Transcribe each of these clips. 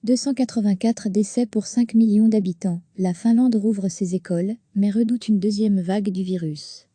284 décès pour 5 millions d'habitants. La Finlande rouvre ses écoles, mais redoute une deuxième vague du virus.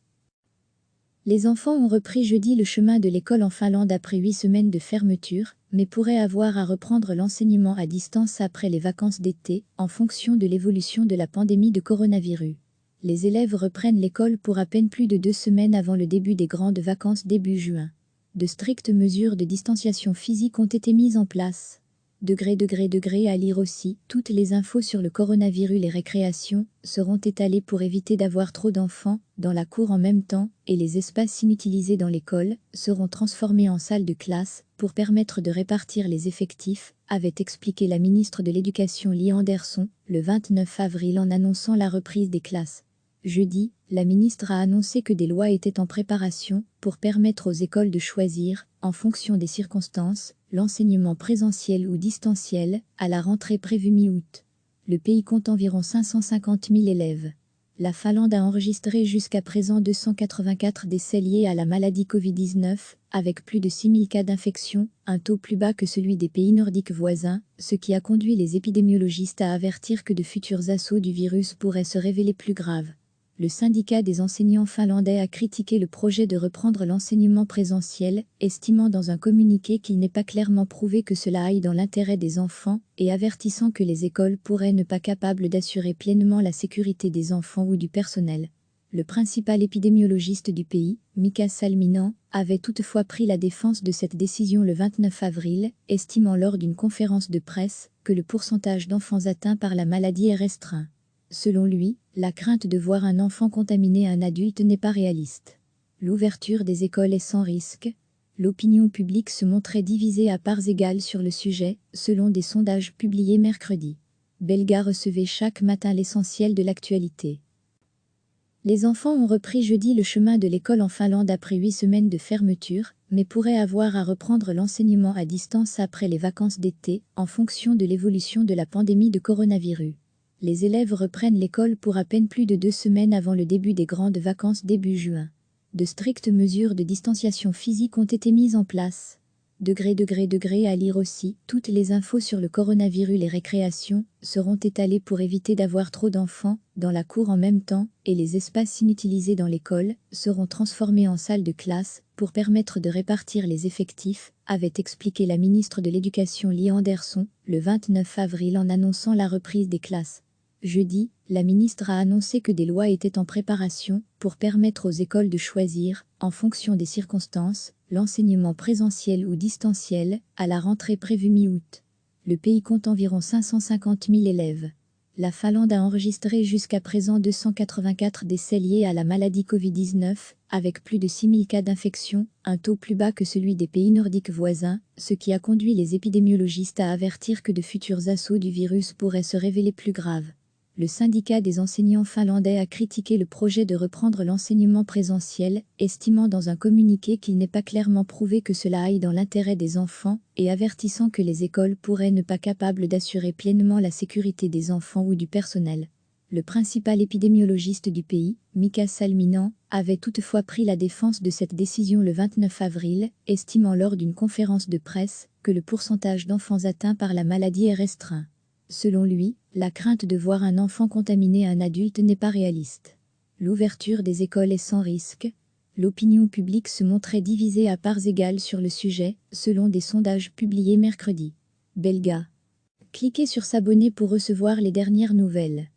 Les enfants ont repris jeudi le chemin de l'école en Finlande après 8 semaines de fermeture, mais pourraient avoir à reprendre l'enseignement à distance après les vacances d'été, en fonction de l'évolution de la pandémie de coronavirus. Les élèves reprennent l'école pour à peine plus de 2 semaines avant le début des grandes vacances début juin. De strictes mesures de distanciation physique ont été mises en place. À lire aussi, toutes les infos sur le coronavirus. Les récréations seront étalées pour éviter d'avoir trop d'enfants dans la cour en même temps, et les espaces inutilisés dans l'école seront transformés en salles de classe pour permettre de répartir les effectifs, avait expliqué la ministre de l'Éducation Li Andersson le 29 avril en annonçant la reprise des classes. Jeudi, la ministre a annoncé que des lois étaient en préparation pour permettre aux écoles de choisir, en fonction des circonstances, l'enseignement présentiel ou distanciel, à la rentrée prévue mi-août. Le pays compte environ 550 000 élèves. La Finlande a enregistré jusqu'à présent 284 décès liés à la maladie Covid-19, avec plus de 6 000 cas d'infection, un taux plus bas que celui des pays nordiques voisins, ce qui a conduit les épidémiologistes à avertir que de futurs assauts du virus pourraient se révéler plus graves. Le syndicat des enseignants finlandais a critiqué le projet de reprendre l'enseignement présentiel, estimant dans un communiqué qu'il n'est pas clairement prouvé que cela aille dans l'intérêt des enfants, et avertissant que les écoles pourraient ne pas capables d'assurer pleinement la sécurité des enfants ou du personnel. Le principal épidémiologiste du pays, Mika Salminen, avait toutefois pris la défense de cette décision le 29 avril, estimant lors d'une conférence de presse que le pourcentage d'enfants atteints par la maladie est restreint. Selon lui, la crainte de voir un enfant contaminer un adulte n'est pas réaliste. L'ouverture des écoles est sans risque. L'opinion publique se montrait divisée à parts égales sur le sujet, selon des sondages publiés mercredi. Belga recevait chaque matin l'essentiel de l'actualité. Les enfants ont repris jeudi le chemin de l'école en Finlande après 8 semaines de fermeture, mais pourraient avoir à reprendre l'enseignement à distance après les vacances d'été, en fonction de l'évolution de la pandémie de coronavirus. Les élèves reprennent l'école pour à peine plus de 2 semaines avant le début des grandes vacances début juin. De strictes mesures de distanciation physique ont été mises en place. À lire aussi, toutes les infos sur le coronavirus. Les récréations seront étalées pour éviter d'avoir trop d'enfants dans la cour en même temps, et les espaces inutilisés dans l'école seront transformés en salles de classe pour permettre de répartir les effectifs, avait expliqué la ministre de l'Éducation Li Andersson le 29 avril en annonçant la reprise des classes. Jeudi, la ministre a annoncé que des lois étaient en préparation pour permettre aux écoles de choisir, en fonction des circonstances, l'enseignement présentiel ou distanciel, à la rentrée prévue mi-août. Le pays compte environ 550 000 élèves. La Finlande a enregistré jusqu'à présent 284 décès liés à la maladie Covid-19, avec plus de 6 000 cas d'infection, un taux plus bas que celui des pays nordiques voisins, ce qui a conduit les épidémiologistes à avertir que de futurs assauts du virus pourraient se révéler plus graves. Le syndicat des enseignants finlandais a critiqué le projet de reprendre l'enseignement présentiel, estimant dans un communiqué qu'il n'est pas clairement prouvé que cela aille dans l'intérêt des enfants, et avertissant que les écoles pourraient ne pas capables d'assurer pleinement la sécurité des enfants ou du personnel. Le principal épidémiologiste du pays, Mika Salminen, avait toutefois pris la défense de cette décision le 29 avril, estimant lors d'une conférence de presse que le pourcentage d'enfants atteints par la maladie est restreint. Selon lui, la crainte de voir un enfant contaminer un adulte n'est pas réaliste. L'ouverture des écoles est sans risque. L'opinion publique se montrait divisée à parts égales sur le sujet, selon des sondages publiés mercredi. Belga. Cliquez sur s'abonner pour recevoir les dernières nouvelles.